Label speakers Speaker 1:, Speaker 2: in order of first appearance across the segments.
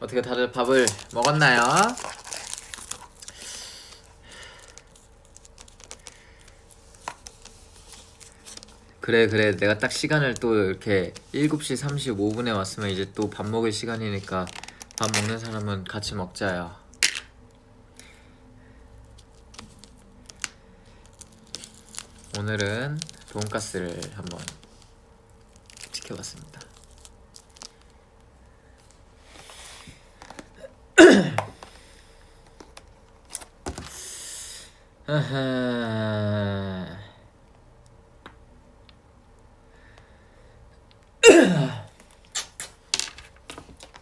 Speaker 1: 어떻게 다들 밥을 먹었나요? 그래 내가 딱 시간을 또 이렇게 7시 35분에 왔으면 이제 또 밥 먹을 시간이니까 밥 먹는 사람은 같이 먹자요. 오늘은 돈가스를 한번 지켜봤습니다.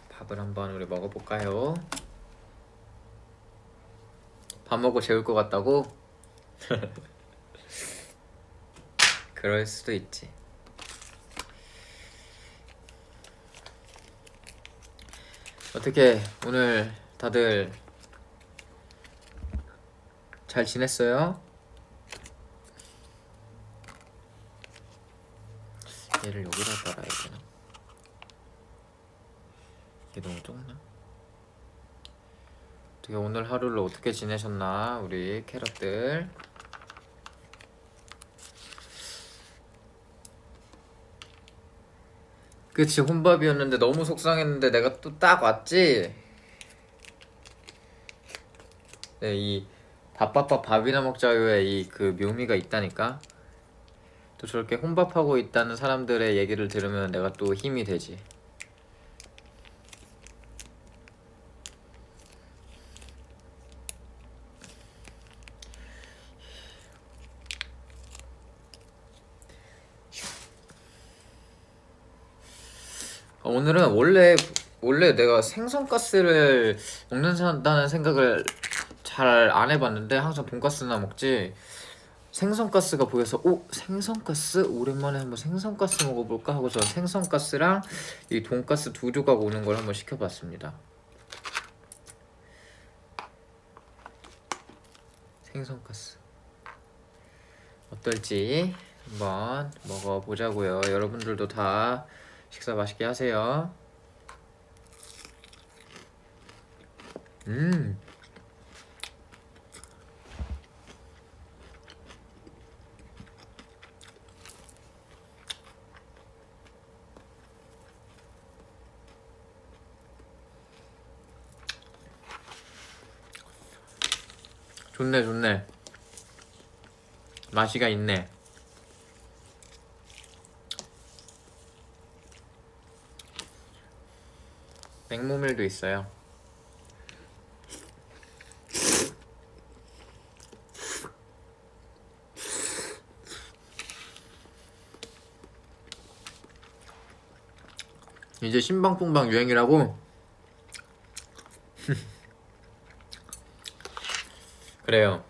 Speaker 1: 밥을 한번 우리 먹어볼까요? 밥 먹고 재울 것 같다고? 그럴 수도 있지. 어떻게 오늘 다들 잘 지냈어요? 얘를 여기다 달아야 되나? 이게 너무 좁나? 어떻게 오늘 하루를 어떻게 지내셨나 우리 캐럿들. 그치, 혼밥이었는데 너무 속상했는데 내가 또 딱 왔지? 네, 이 밥밥밥 밥이나 먹자요에 이 그 묘미가 있다니까? 또 저렇게 혼밥하고 있다는 사람들의 얘기를 들으면 내가 또 힘이 되지. 오늘은 원래 내가 생선가스를 먹는다는 생각을 잘 안 해봤는데 항상 돈가스나 먹지. 생선가스가 보여서 생선가스? 오랜만에 한번 생선가스 먹어볼까 하고서 생선가스랑 이 돈가스 두 조각 오는 걸 한번 시켜봤습니다. 생선가스 어떨지 한번 먹어보자고요. 여러분들도 다 식사 맛있게 하세요. 좋네. 맛이가 있네. 맹모밀도 있어요. 이제 신방풍방 유행이라고? 그래요.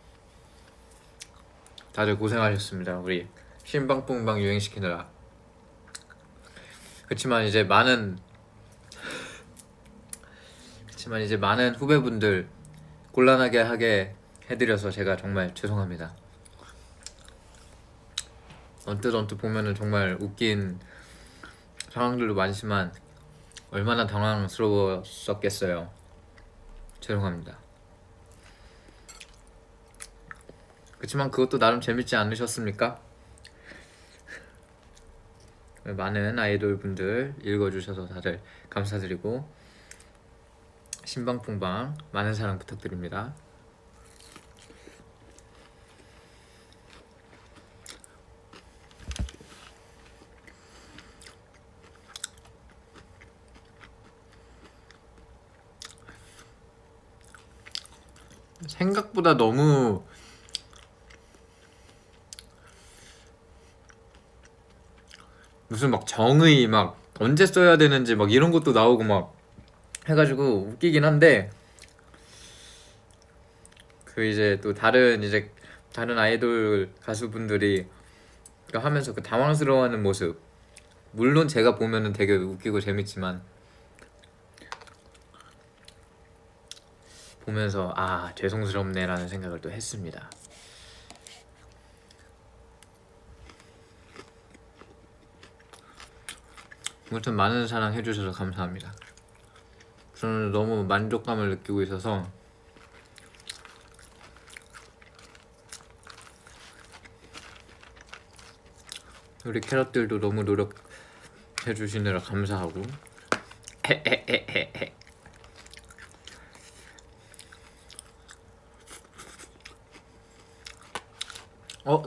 Speaker 1: 다들 고생하셨습니다. 우리 신방풍방 유행시키느라. 그치만 이제 많은 후배분들 곤란하게 하게 해드려서 제가 정말 죄송합니다. 언뜻 보면은 정말 웃긴 상황들도 많지만 얼마나 당황스러웠었겠어요. 죄송합니다. 그치만 그것도 나름 재밌지 않으셨습니까? 많은 아이돌 분들 읽어주셔서 다들 감사드리고 신방풍방 많은 사랑 부탁드립니다. 생각보다 너무 무슨 막 정의 막 언제 써야 되는지 막 이런 것도 나오고 막 해가지고 웃기긴 한데, 그 이제 또 다른 아이돌 가수분들이 하면서 그 당황스러워하는 모습 물론 제가 보면은 되게 웃기고 재밌지만 보면서 아 죄송스럽네 라는 생각을 또 했습니다. 아무튼 많은 사랑 해주셔서 감사합니다. 저는 너무 만족감을 느끼고 있어서 우리 캐럿들도 너무 노력해주시느라 감사하고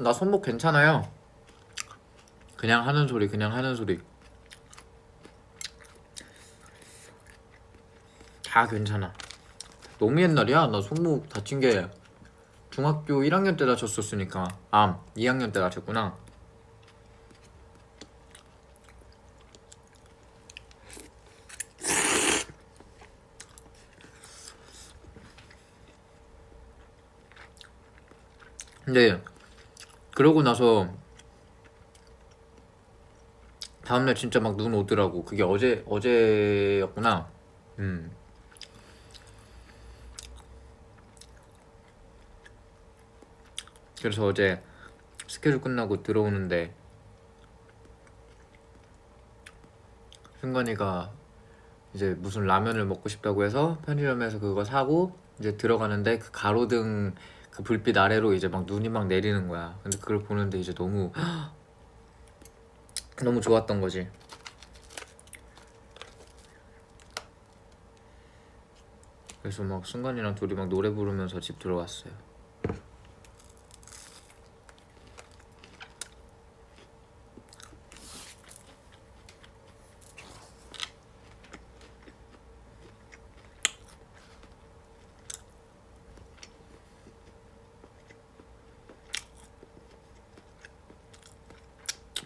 Speaker 1: 나 손목 괜찮아요. 그냥 하는 소리 다 괜찮아. 너무 옛날이야. 나 손목 다친 게 중학교 1학년 때 다쳤었으니까 2학년 때 다쳤구나. 근데 그러고 나서 다음날 진짜 막 눈 오더라고. 그게 어제였구나. 그래서 어제 스케줄 끝나고 들어오는데 승관이가 이제 무슨 라면을 먹고 싶다고 해서 편의점에서 그거 사고 이제 들어가는데 그 가로등 그 불빛 아래로 이제 막 눈이 막 내리는 거야. 근데 그걸 보는데 이제 너무 너무 좋았던 거지. 그래서 막 승관이랑 둘이 막 노래 부르면서 집 들어왔어요.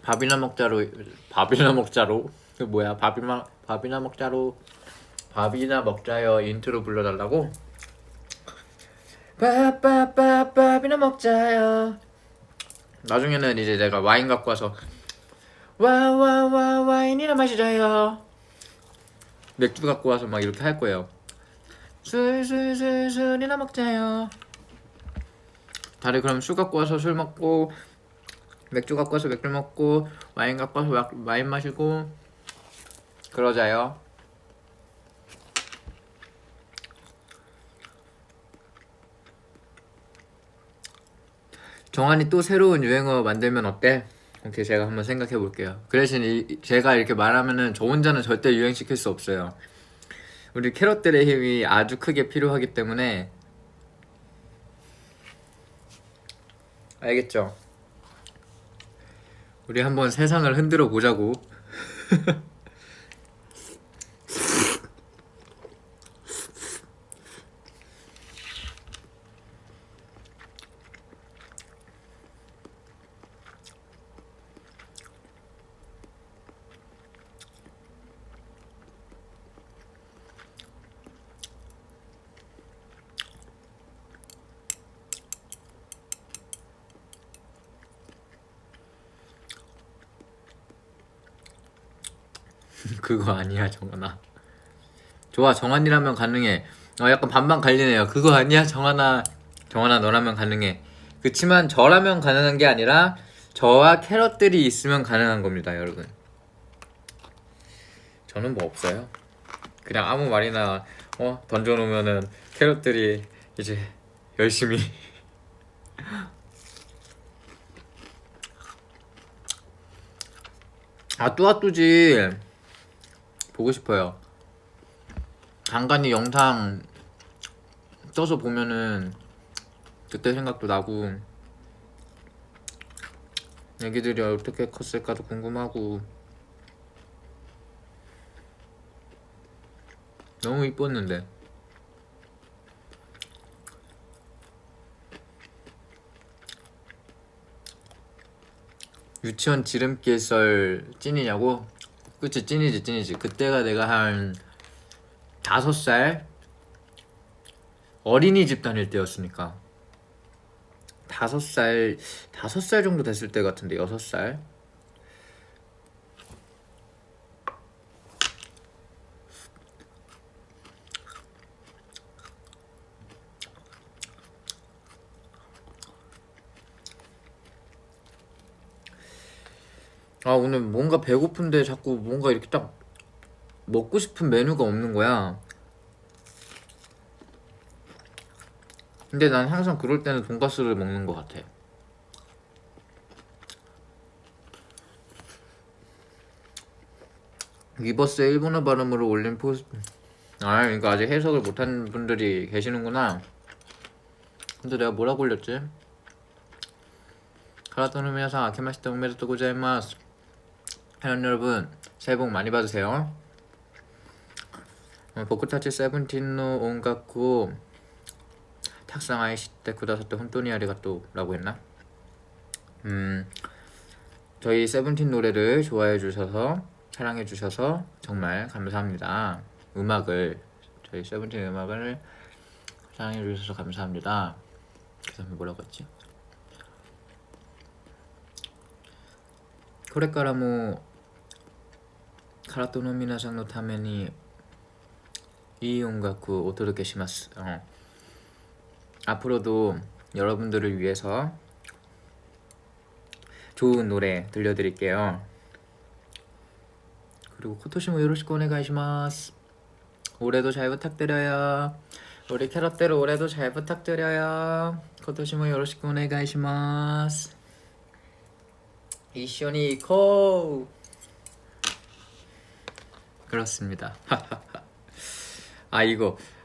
Speaker 1: 밥이나 먹자로 그 뭐야 밥이나 먹자요 인트로 불러달라고? 밥이나 먹자요. 나중에는 이제 내가 와인 갖고 와서 와인이나 마시자요. 맥주 갖고 와서 막 이렇게 할 거예요. 술이나 먹자요. 다들 그럼 술 갖고 와서 술 먹고 맥주 갖고 와서 맥주 먹고 와인 갖고 와서 와인 마시고 그러자요. 정한이 또 새로운 유행어 만들면 어때? 오케이, 제가 한번 생각해 볼게요. 그 대신 제가 이렇게 말하면은 저 혼자는 절대 유행시킬 수 없어요. 우리 캐럿들의 힘이 아주 크게 필요하기 때문에. 알겠죠? 우리 한번 세상을 흔들어 보자고. 그거 아니야, 정한아. 좋아, 정한이라면 가능해. 약간 반반 갈리네요. 그거 아니야, 정한아. 정한아, 너라면 가능해. 그치만 저라면 가능한 게 아니라 저와 캐럿들이 있으면 가능한 겁니다, 여러분. 저는 뭐 없어요. 그냥 아무 말이나 던져놓으면은 캐럿들이 이제 열심히 뚜아뚜지 보고 싶어요. 간간히 영상 떠서 보면은 그때 생각도 나고 애기들이 어떻게 컸을까도 궁금하고 너무 이뻤는데. 유치원 지름길 썰 찐이냐고? 그치, 찐이지. 그때가 내가 한 5살 어린이집 다닐 때였으니까 5살 정도 됐을 때 같은데 6살. 아 오늘 뭔가 배고픈데 자꾸 뭔가 이렇게 딱 먹고 싶은 메뉴가 없는 거야. 근데 난 항상 그럴 때는 돈가스를 먹는 것 같아. 위버스의 일본어 발음으로 올린 포스트. 아 이거 아직 해석을 못한 분들이 계시는구나. 근데 내가 뭐라고 올렸지? 카라토노 미나상 아케마시테 오메데토 고자이마스. 회원 여러분 새해 복 많이 받으세요. 보쿠타치 세븐틴노 온가쿠 탁상 아이시테 쿠다사테 혼토니 아리가또 라고 했나? 저희 세븐틴 노래를 좋아해 주셔서 사랑해 주셔서 정말 감사합니다. 저희 세븐틴 음악을 사랑해 주셔서 감사합니다. 그 다음에 뭐라고 했지? 코레카라모 카라토노 미나상のためにいい音楽をお届けします. 앞으로도 여러분들을 위해서 좋은 노래 들려드릴게요. 그리고 코토시모 요로시ku 오네가이시마스. 올해도 잘 부탁드려요. 우리 캐럿들 올해도 잘 부탁드려요. 코토시모 요로시ku 오네가이시마스. 이쇼니 고. 그렇습니다.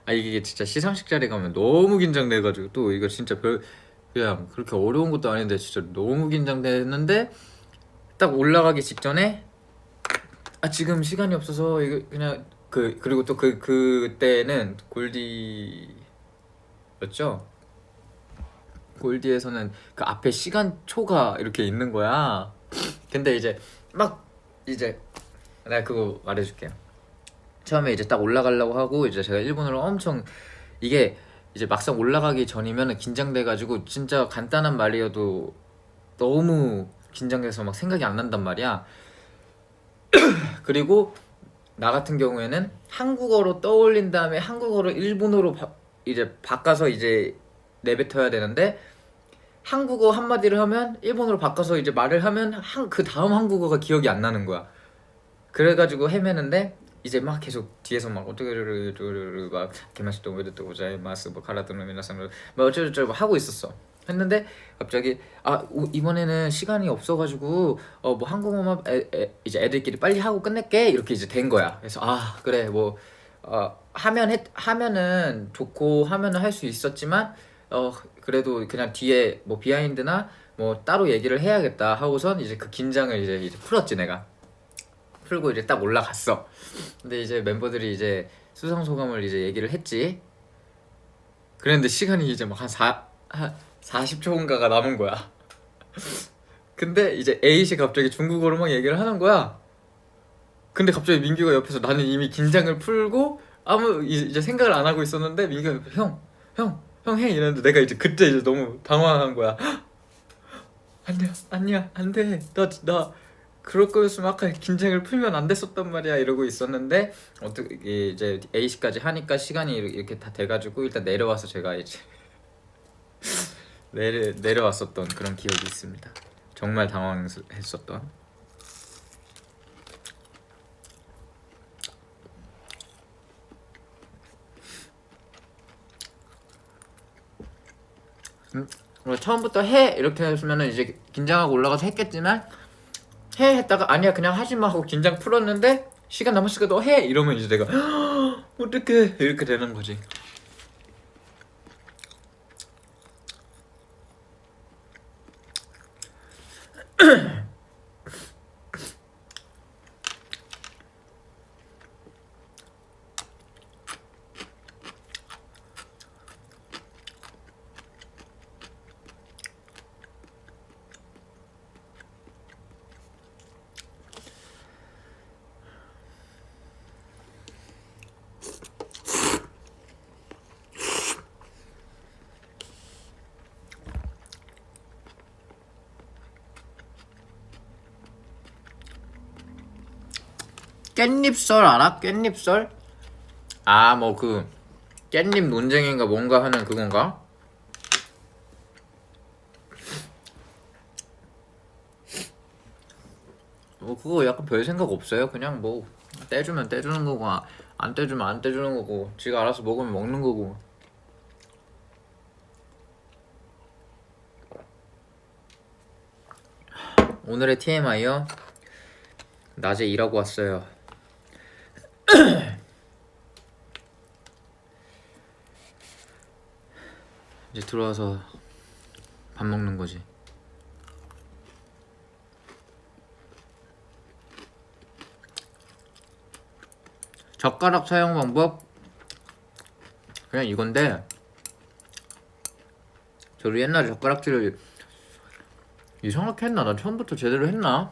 Speaker 1: 이게 진짜 시상식 자리 가면 너무 긴장돼가지고 또 이거 진짜 그냥 그렇게 어려운 것도 아닌데 진짜 너무 긴장됐는데 딱 올라가기 직전에 지금 시간이 없어서 이거 그냥 그리고 또 그때는 골디였죠? 골디에서는 그 앞에 시간초가 이렇게 있는 거야. 근데 이제 내가 그거 말해줄게요. 처음에 이제 딱 올라가려고 하고 이제 제가 일본어를 엄청 이게 이제 막상 올라가기 전이면 긴장돼가지고 진짜 간단한 말이어도 너무 긴장돼서 막 생각이 안 난단 말이야. 그리고 나 같은 경우에는 한국어로 떠올린 다음에 한국어로 일본어로 이제 바꿔서 이제 내뱉어야 되는데 한국어 한마디를 하면 일본어로 바꿔서 이제 말을 하면 그 다음 한국어가 기억이 안 나는 거야. 그래가지고 헤매는데 이제 막 계속 뒤에서 막 어떻게 막 개마시도 오메데토 고자이마스 뭐 카라토노 미나상 뭐 어쩌고저쩌고 하고 있었어. 했는데 갑자기 이번에는 시간이 없어가지고 뭐 한국어만 이제 애들끼리 빨리 하고 끝낼게 이렇게 이제 된 거야. 그래서 그래 뭐 하면은 좋고 하면은 할 수 있었지만 그래도 그냥 뒤에 뭐 비하인드나 뭐 따로 얘기를 해야겠다 하고선 이제 그 긴장을 이제 풀었지 내가. 풀고 이제 딱 올라갔어. 근데 이제 멤버들이 이제 수상 소감을 이제 얘기를 했지. 그랬는데 시간이 이제 막 한 40초인가가 남은 거야. 근데 이제 A씨 갑자기 중국어로 막 얘기를 하는 거야. 근데 갑자기 민규가 옆에서 나는 이미 긴장을 풀고 아무 이제 생각을 안 하고 있었는데 민규가 옆에 형 해 이랬는데 내가 이제 그때 이제 너무 당황한 거야. 아니야 안돼 나 그럴 거였으면 아까 긴장을 풀면 안 됐었단 말이야 이러고 있었는데 어떻게 이제 A씨까지 하니까 시간이 이렇게 다 돼가지고 일단 내려와서 제가 이제 내려왔었던 그런 기억이 있습니다. 정말 당황했었던. 처음부터 해 이렇게 했으면은 이제 긴장하고 올라가서 했겠지만 해 했다가 아니야 그냥 하지마 하고 긴장 풀었는데 시간 남았으니까 너 해 이러면 이제 내가 어떡해 이렇게 되는 거지. 깻잎썰 알아? 깻잎썰? 뭐 그 깻잎 논쟁인가 뭔가 하는 그건가? 뭐 그거 약간 별 생각 없어요. 그냥 뭐 떼주면 떼주는 거고 안 떼주면 안 떼주는 거고 지가 알아서 먹으면 먹는 거고. 오늘의 TMI요? 낮에 일하고 왔어요. 이제 들어와서 밥 먹는 거지. 젓가락 사용 방법 그냥 이건데, 저도 옛날에 젓가락질을 이상하게 했나? 난 처음부터 제대로 했나?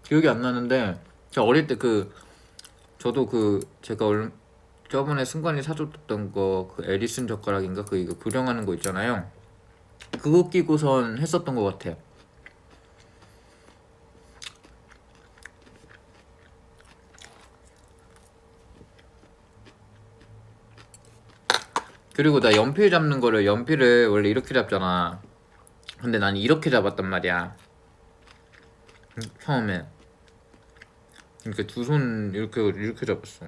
Speaker 1: 기억이 안 나는데, 저 어릴 때 저도 제가 저번에 승관이 사줬던 거 그 에디슨 젓가락인가? 이거 교정하는 거 있잖아요. 그거 끼고선 했었던 것 같아. 그리고 나 연필을 원래 이렇게 잡잖아. 근데 난 이렇게 잡았단 말이야 처음에. 이렇게 두 손 이렇게 잡았어.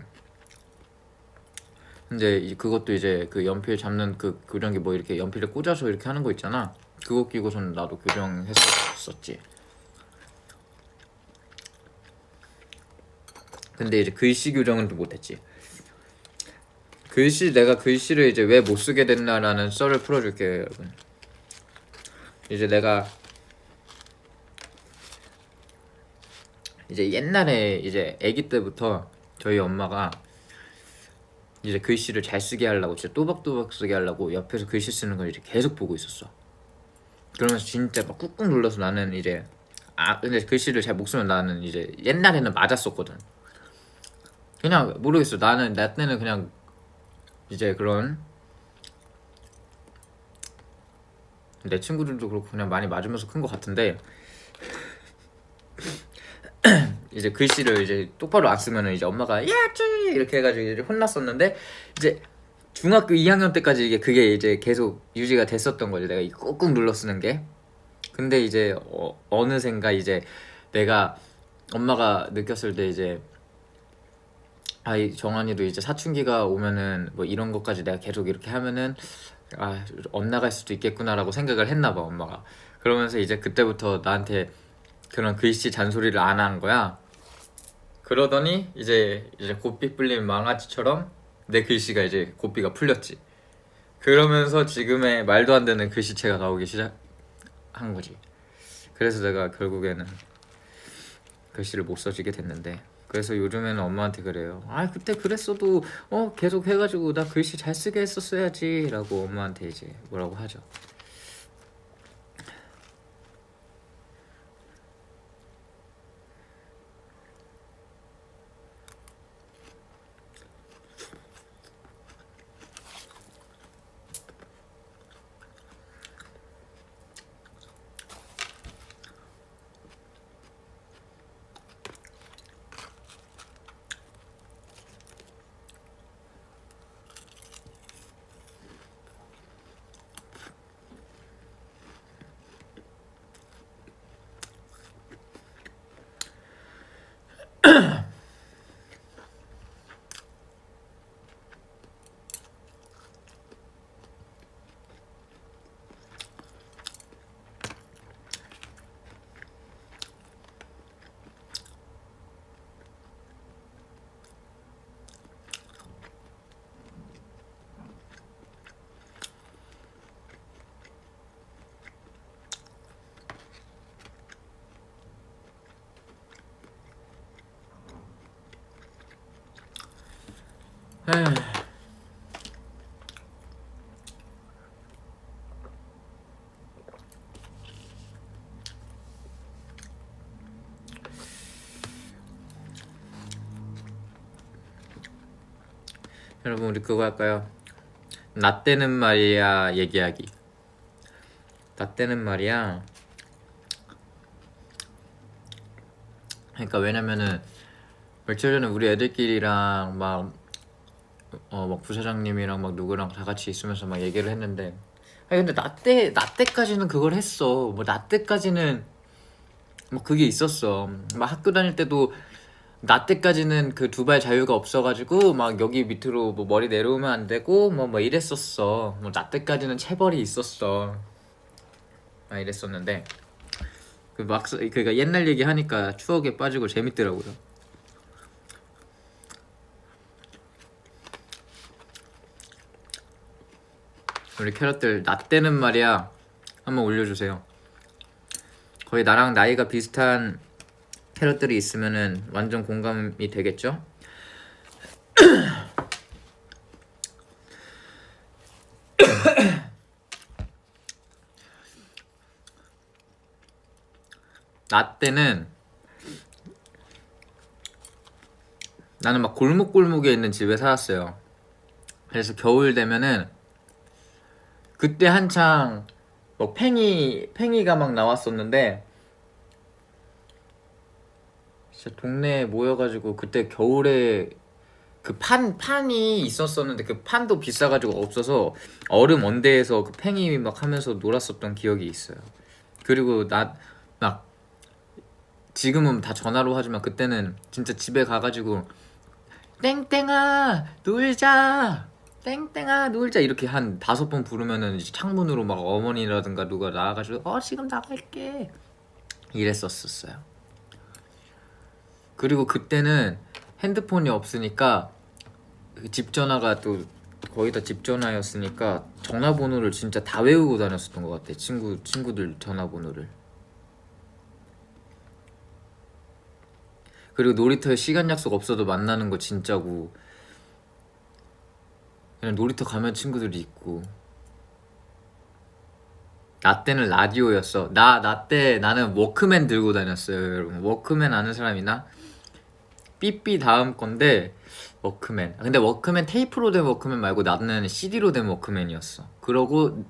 Speaker 1: 근데 그것도 이제 그 연필 잡는 교정기 뭐 이렇게 연필을 꽂아서 이렇게 하는 거 있잖아. 그거 끼고선 나도 교정했었지. 근데 이제 글씨 교정은 또 못했지. 내가 글씨를 이제 왜 못 쓰게 됐나라는 썰을 풀어줄게요, 여러분. 이제 내가 이제 옛날에 이제 아기 때부터 저희 엄마가 이제 글씨를 잘 쓰게 하려고, 진짜 또박또박 쓰게 하려고 옆에서 글씨 쓰는 걸 이제 계속 보고 있었어. 그러면서 진짜 막 꾹꾹 눌러서 나는 이제 근데 글씨를 잘 못 쓰면 나는 이제 옛날에는 맞았었거든. 그냥 모르겠어. 나 때는 그냥 이제 그런, 내 친구들도 그렇고 그냥 많이 맞으면서 큰 것 같은데 이제 글씨를 이제 똑바로 안 쓰면은 이제 엄마가 야쭈 이렇게 해가지고 이제 혼났었는데, 이제 중학교 2학년 때까지 그게 이제 계속 유지가 됐었던 거지. 내가 꾹꾹 눌러 쓰는 게. 근데 이제 어느샌가 이제 내가 엄마가 느꼈을 때 이제 이 정한이도 이제 사춘기가 오면은 뭐 이런 것까지 내가 계속 이렇게 하면은 엇나갈 수도 있겠구나라고 생각을 했나 봐, 엄마가. 그러면서 이제 그때부터 나한테 그런 글씨 잔소리를 안 한 거야. 그러더니 이제 고삐 풀린 망아지처럼 내 글씨가 이제 고삐가 풀렸지. 그러면서 지금의 말도 안 되는 글씨체가 나오기 시작한 거지. 그래서 내가 결국에는 글씨를 못 써지게 됐는데, 그래서 요즘에는 엄마한테 그래요. 그때 그랬어도 계속 해가지고 나 글씨 잘 쓰게 했었어야지 라고 엄마한테 이제 뭐라고 하죠. 여러분, 우리 그거 할까요? 나 때는 말이야 얘기하기. 나 때는 말이야. 그러니까 왜냐면은 며칠 전에 우리 애들끼리랑 막 부사장님이랑 막 누구랑 다 같이 있으면서 막 얘기를 했는데, 근데 나 때까지는 그걸 했어. 뭐 나 때까지는 뭐 그게 있었어. 막 학교 다닐 때도 나 때까지는 그 두 발 자유가 없어가지고 막 여기 밑으로 뭐 머리 내려오면 안 되고 뭐 이랬었어. 뭐 나 때까지는 체벌이 있었어. 막 이랬었는데 그 막상 그니까 옛날 얘기 하니까 추억에 빠지고 재밌더라고요. 우리 캐럿들 나 때는 말이야 한번 올려주세요. 거의 나랑 나이가 비슷한 캐럿들이 있으면은 완전 공감이 되겠죠? 나 때는 나는 막 골목골목에 있는 집에 살았어요. 그래서 겨울 되면은 그때 한창 뭐 팽이가 막 나왔었는데 진짜 동네에 모여가지고 그때 겨울에 그 판이 있었었는데 그 판도 비싸가지고 없어서 얼음 언대에서 그 팽이 막 하면서 놀았었던 기억이 있어요. 그리고 나 막 지금은 다 전화로 하지만 그때는 진짜 집에 가가지고 땡땡아 놀자 땡땡아 놀자 이렇게 한 5번 부르면은 이제 창문으로 막 어머니라든가 누가 나와가지고 지금 나갈게 이랬었어요. 그리고 그때는 핸드폰이 없으니까 그 집 전화가 또 거의 다 집 전화였으니까 전화번호를 진짜 다 외우고 다녔었던 것 같아. 친구들 전화번호를. 그리고 놀이터에 시간 약속 없어도 만나는 거 진짜고 그냥 놀이터 가면 친구들이 있고. 나 때는 라디오였어. 나 때 나는 워크맨 들고 다녔어요. 여러분 워크맨 아는 사람 있나? 삐삐 다음 건데 워크맨. 근데 워크맨 테이프로 된 워크맨 말고 나는 CD로 된 워크맨이었어. 그러고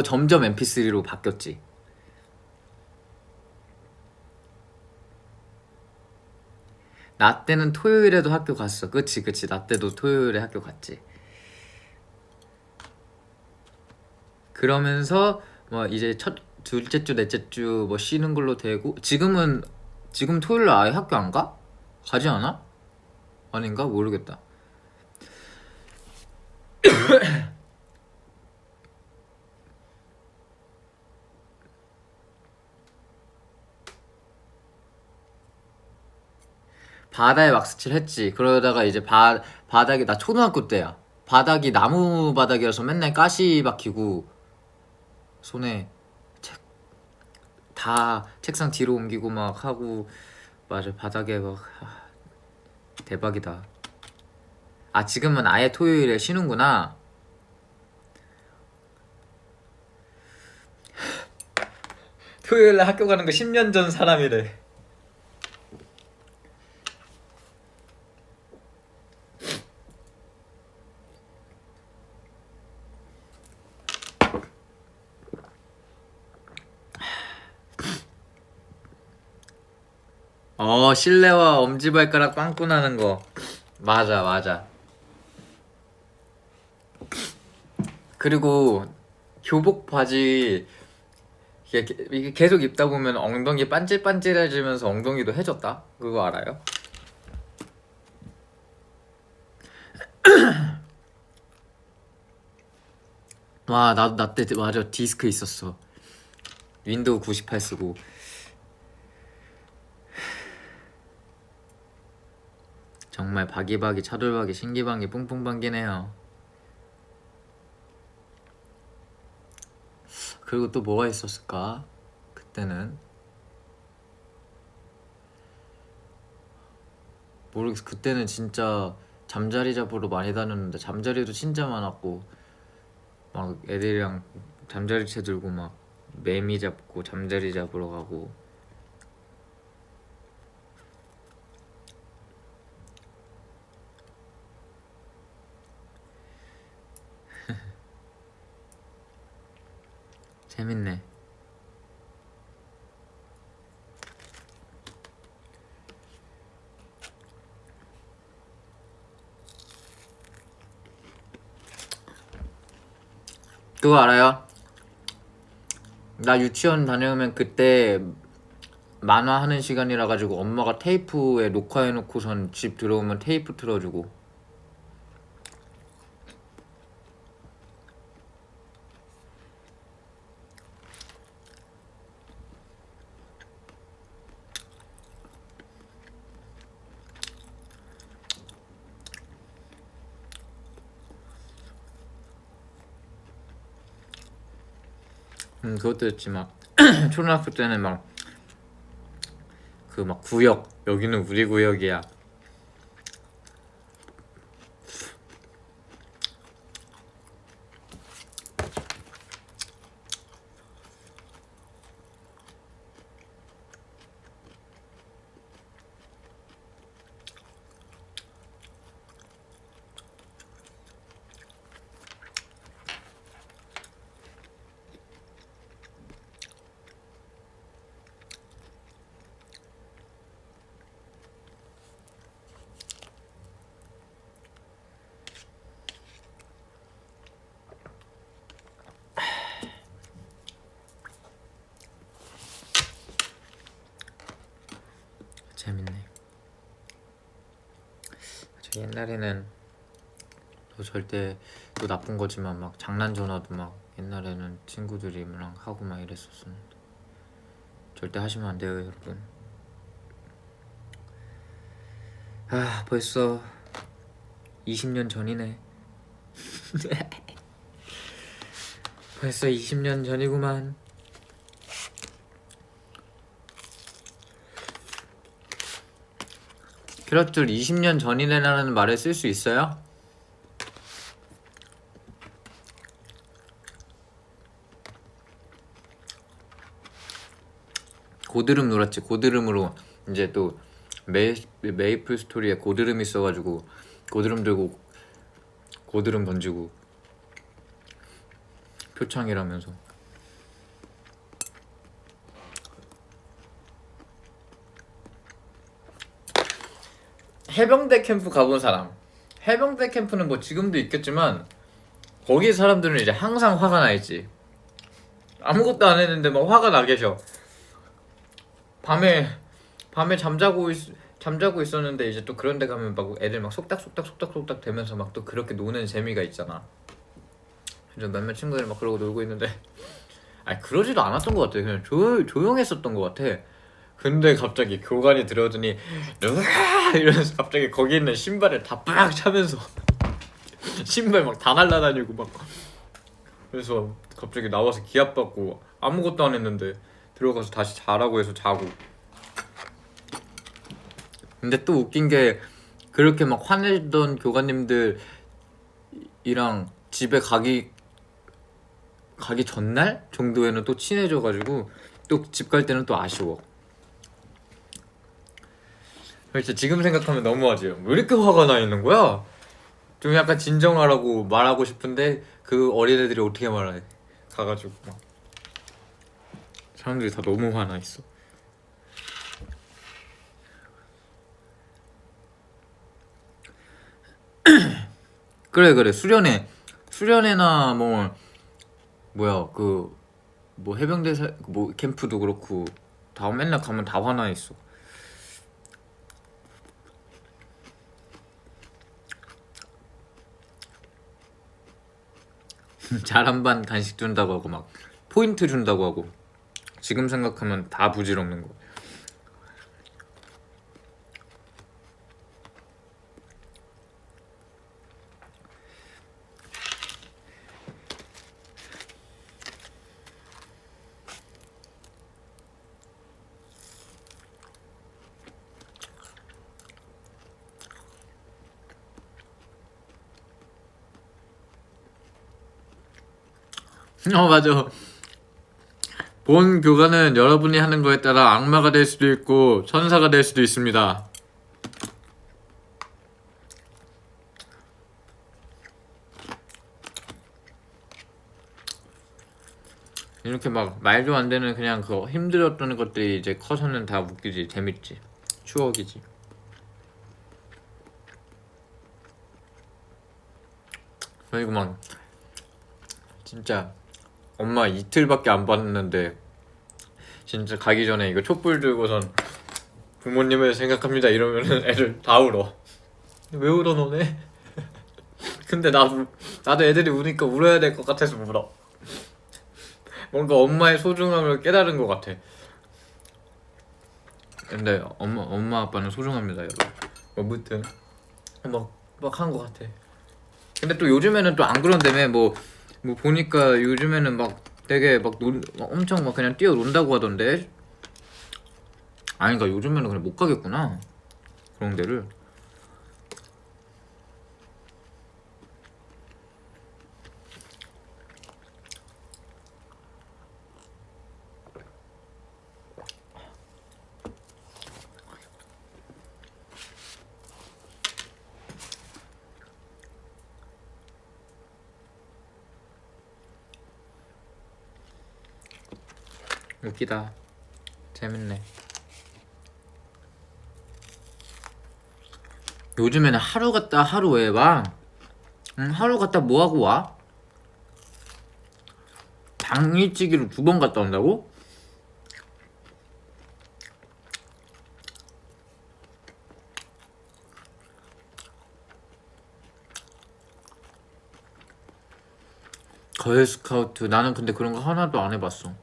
Speaker 1: 점점 MP3로 바뀌었지. 나 때는 토요일에도 학교 갔어. 그치. 나 때도 토요일에 학교 갔지. 그러면서 뭐 이제 둘째 주 넷째 주 뭐 쉬는 걸로 되고 지금 토요일 아예 학교 안 가? 가지 않아? 아닌가? 모르겠다. 바다에 왁스칠 했지. 그러다가 이제 바닥이 나 초등학교 때야. 바닥이 나무 바닥이어서 맨날 가시 박히고 손에 다 책상 뒤로 옮기고 막 하고 맞아 바닥에 막 대박이다. 지금은 아예 토요일에 쉬는구나. 토요일에 학교 가는 거 10년 전 사람이래. 실내화 엄지발가락 빵꾸 나는 거 맞아. 그리고 교복 바지 이게 계속 입다 보면 엉덩이 반질반질해지면서 엉덩이도 해졌다. 그거 알아요? 와, 나 때 맞아 디스크 있었어. 윈도우 98 쓰고. 정말 바기바기 차돌박이 신기방기 뿡뿡방기네요. 그리고 또 뭐가 있었을까? 그때는 모르겠어. 그때는 진짜 잠자리 잡으러 많이 다녔는데 잠자리도 진짜 많았고 막 애들이랑 잠자리채 들고 막 매미 잡고 잠자리 잡으러 가고. 재밌네. 그거 알아요? 나 유치원 다녀오면 그때 만화 하는 시간이라 가지고 엄마가 테이프에 녹화해놓고선 집 들어오면 테이프 틀어주고. 그것도 했지. 막 초등학교 때는 막 그 막 구역, 여기는 우리 구역이야. 재밌네. 저 옛날에는 또 절대 또 나쁜 거지만 막 장난 전화도 막 옛날에는 친구들이랑 하고 막 이랬었는데 절대 하시면 안 돼요, 여러분. 아, 벌써 20년 전이네. 벌써 20년 전이구만. 그렇줄 20년 전이네라는 말을 쓸 수 있어요? 고드름 놀았지. 고드름으로 이제 또 메이플 스토리에 고드름 있어가지고 고드름 들고 고드름 던지고 표창이라면서. 해병대 캠프 가본 사람. 해병대 캠프는 뭐 지금도 있겠지만 거기 사람들은 이제 항상 화가 나 있지. 아무것도 안 했는데 막 화가 나 계셔. 밤에 잠자고 있었는데 이제 또 그런 데 가면 막 애들 막 속닥속닥 대면서 막 또 그렇게 노는 재미가 있잖아. 그래서 몇몇 친구들 막 그러고 놀고 있는데 아니 그러지도 않았던 것 같아. 그냥 조용했었던 것 같아. 근데 갑자기 교관이 들어오더니 으아! 이러면서 갑자기 거기 있는 신발을 다 빡 차면서 신발 막 다 날라다니고 막. 그래서 갑자기 나와서 기합받고 아무것도 안 했는데 들어가서 다시 자라고 해서 자고. 근데 또 웃긴 게 그렇게 막 화내던 교관님들이랑 집에 가기 전날 정도에는 또 친해져가지고 또 집 갈 때는 또 아쉬워. 그래서 지금 생각하면 너무하지. 왜 이렇게 화가 나 있는 거야? 좀 약간 진정하라고 말하고 싶은데 그 어린애들이 어떻게 말해. 가가지고 막 사람들이 다 너무 화나 있어. 그래 수련회나 뭐 뭐야 그 뭐 해병대 뭐 캠프도 그렇고 다 맨날 가면 다 화나 있어. 잘한 반 간식 준다고 하고 막 포인트 준다고 하고 지금 생각하면 다 부질없는 거. 맞아. 본 교관은 여러분이 하는 거에 따라 악마가 될 수도 있고 천사가 될 수도 있습니다. 이렇게 막 말도 안 되는 그냥 그 힘들었던 것들이 이제 커서는 다 웃기지. 재밌지. 추억이지. 그리고 막 진짜 엄마 이틀밖에 안 봤는데 진짜 가기 전에 이거 촛불 들고선 부모님을 생각합니다 이러면은 애들 다 울어. 왜 울어 너네? 근데 나도 애들이 우니까 울어야 될 것 같아서 울어. 뭔가 엄마의 소중함을 깨달은 것 같아. 근데 엄마 아빠는 소중합니다 여러분. 아무튼 막 한 것 같아. 근데 또 요즘에는 또 안 그런다며. 뭐 보니까 요즘에는 막 되게 막 엄청 막 그냥 뛰어논다고 하던데. 아니 그러니까 요즘에는 그냥 못 가겠구나 그런 데를. 웃기다. 재밌네. 요즘에는 하루 갔다 하루 왜 와? 하루 갔다 뭐하고 와? 당일치기로 2번 갔다 온다고? 걸스카우트 나는 근데 그런 거 하나도 안 해봤어.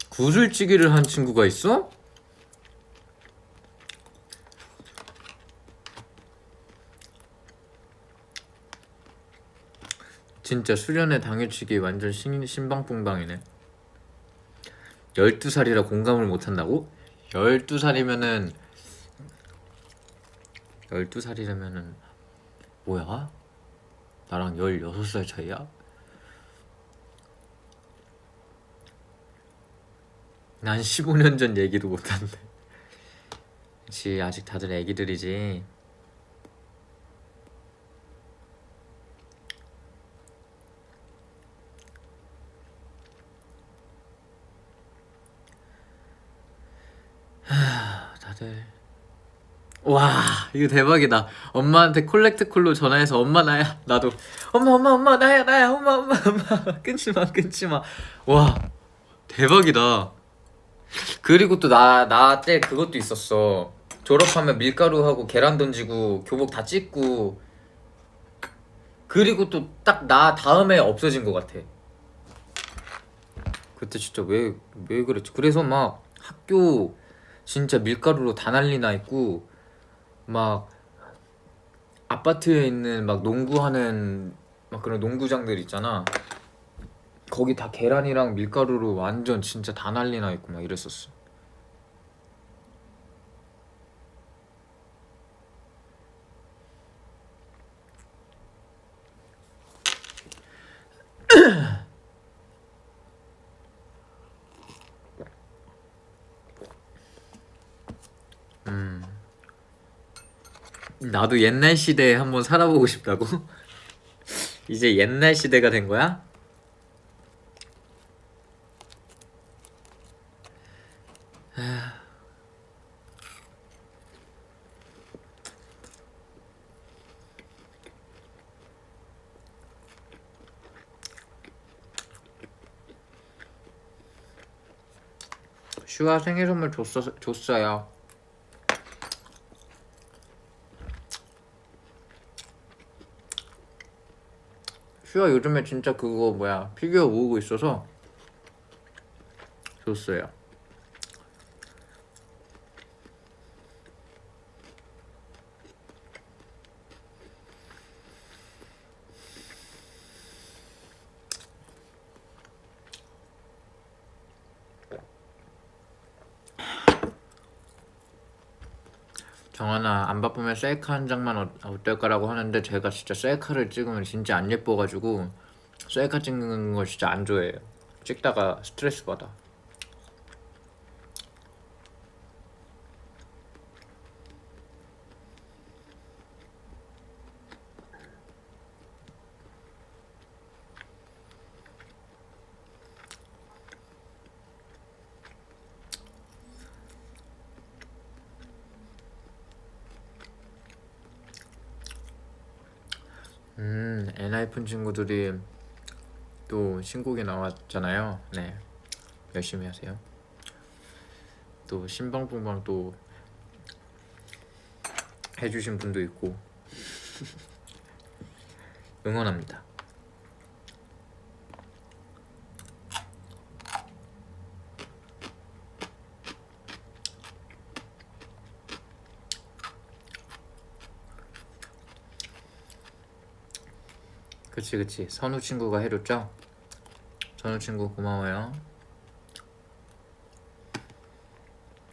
Speaker 1: 구슬치기를 한 친구가 있어? 진짜 수련회 당일치기 완전 신방풍방이네. 12살이라 공감을 못한다고? 12살이면은 12살이라면은 뭐야? 나랑 16살 차이야? 난 15년 전 얘기도 못한대. 그치 아직 다들 애기들이지. 다들 와 이거 대박이다. 엄마한테 콜렉트콜로 전화해서 엄마 나야. 나도 엄마 나야 엄마 끊지마. 와 대박이다. 그리고 또 나 때 그것도 있었어. 졸업하면 밀가루하고 계란 던지고 교복 다 찢고. 그리고 또 딱 나 다음에 없어진 것 같아. 그때 진짜 왜 그랬지. 그래서 막 학교 진짜 밀가루로 다 난리 나 있고, 막 아파트에 있는 막 농구하는 막 그런 농구장들 있잖아. 거기 다 계란이랑 밀가루로 완전 진짜 다 난리 나 있고 막 이랬었어. 나도 옛날 시대에 한번 살아보고 싶다고? 이제 옛날 시대가 된 거야? 슈아 생일 선물 줬어요. 슈아 요즘에 진짜 그거 뭐야 피규어 모으고 있어서 줬어요. 정하나 안 바쁘면 셀카 한 장만 어떨까라고 하는데 제가 진짜 셀카를 찍으면 진짜 안 예뻐가지고 셀카 찍는 거 진짜 안 좋아해요. 찍다가 스트레스 받아. 엔하이픈 친구들이 또 신곡이 나왔잖아요. 네, 열심히 하세요. 또 신방풍방 또 해주신 분도 있고 응원합니다. 그치 선우 친구가 해줬죠? 선우 친구 고마워요.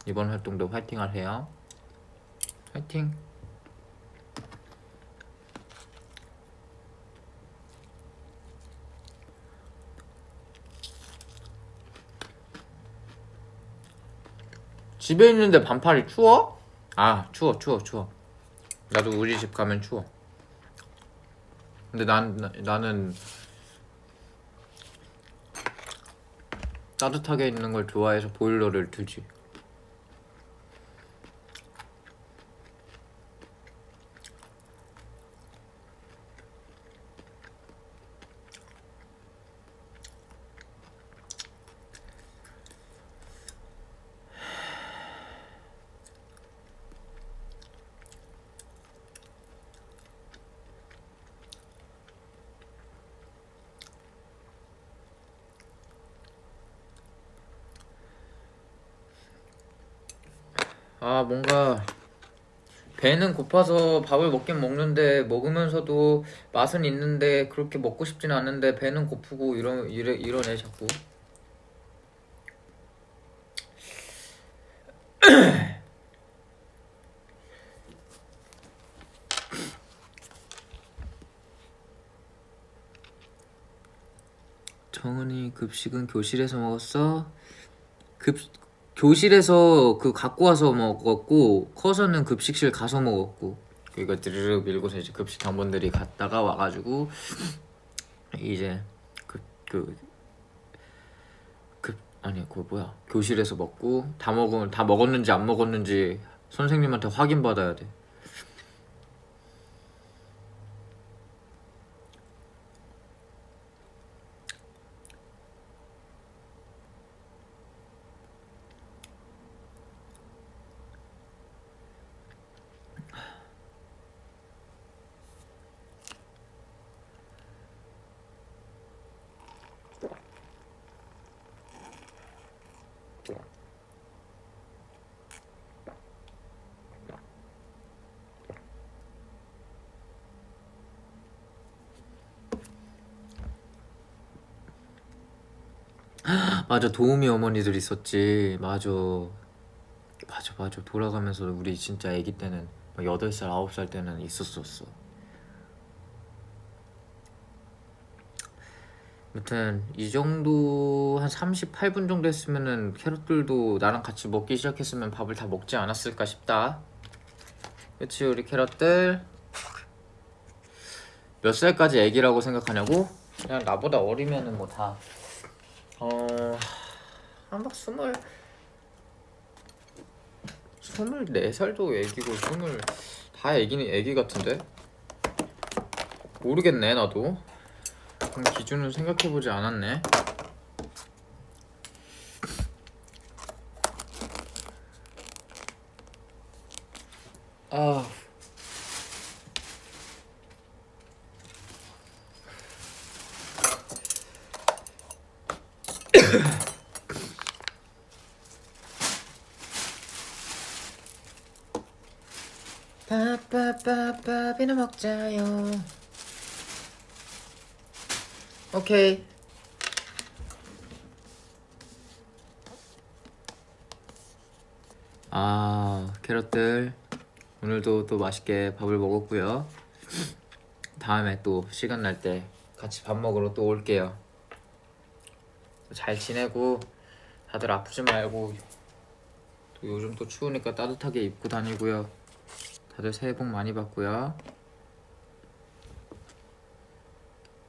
Speaker 1: 이번 활동도 화이팅 하세요. 화이팅. 집에 있는데 반팔이 추워? 아 추워. 나도 우리 집 가면 추워. 근데 나는 따뜻하게 있는 걸 좋아해서 보일러를 두지. 아 뭔가 배는 고파서 밥을 먹긴 먹는데 먹으면서도 맛은 있는데 그렇게 먹고 싶지는 않은데 배는 고프고 이러네 자꾸. 정은이 급식은 교실에서 먹었어? 교실에서 그 갖고 와서 먹었고 커서는 급식실 가서 먹었고 이거 드르륵 밀고서 이제 급식 당번들이 갔다가 와가지고 이제 아니 그거 뭐야 교실에서 먹고 다 먹었는지 안 먹었는지 선생님한테 확인 받아야 돼. 맞아 도우미 어머니들 있었지. 맞아 돌아가면서 우리 진짜 아기 때는 막 8살 9살 때는 있었었어. 아무튼 이 정도 한 38분 정도 했으면은 캐럿들도 나랑 같이 먹기 시작했으면 밥을 다 먹지 않았을까 싶다. 그치 우리 캐럿들 몇 살까지 애기라고 생각하냐고? 그냥 나보다 어리면은 뭐 다 한박 24살도 애기고 다 애기는 애기 같은데? 모르겠네 나도. 그럼 기준은 생각해보지 않았네. 아 밥이나 먹자요. 오케이. 캐럿들 오늘도 또 맛있게 밥을 먹었고요. 다음에 또 시간 날 때 같이 밥 먹으러 또 올게요. 잘 지내고 다들 아프지 말고 또 요즘 또 추우니까 따뜻하게 입고 다니고요. 다들 새해 복 많이 받고요.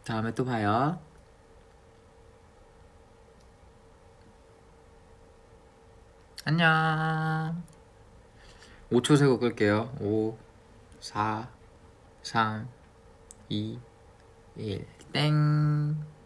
Speaker 1: 다음에 또 봐요. 안녕. 5초 세고 끌게요. 5 4 3 2, 1, 땡.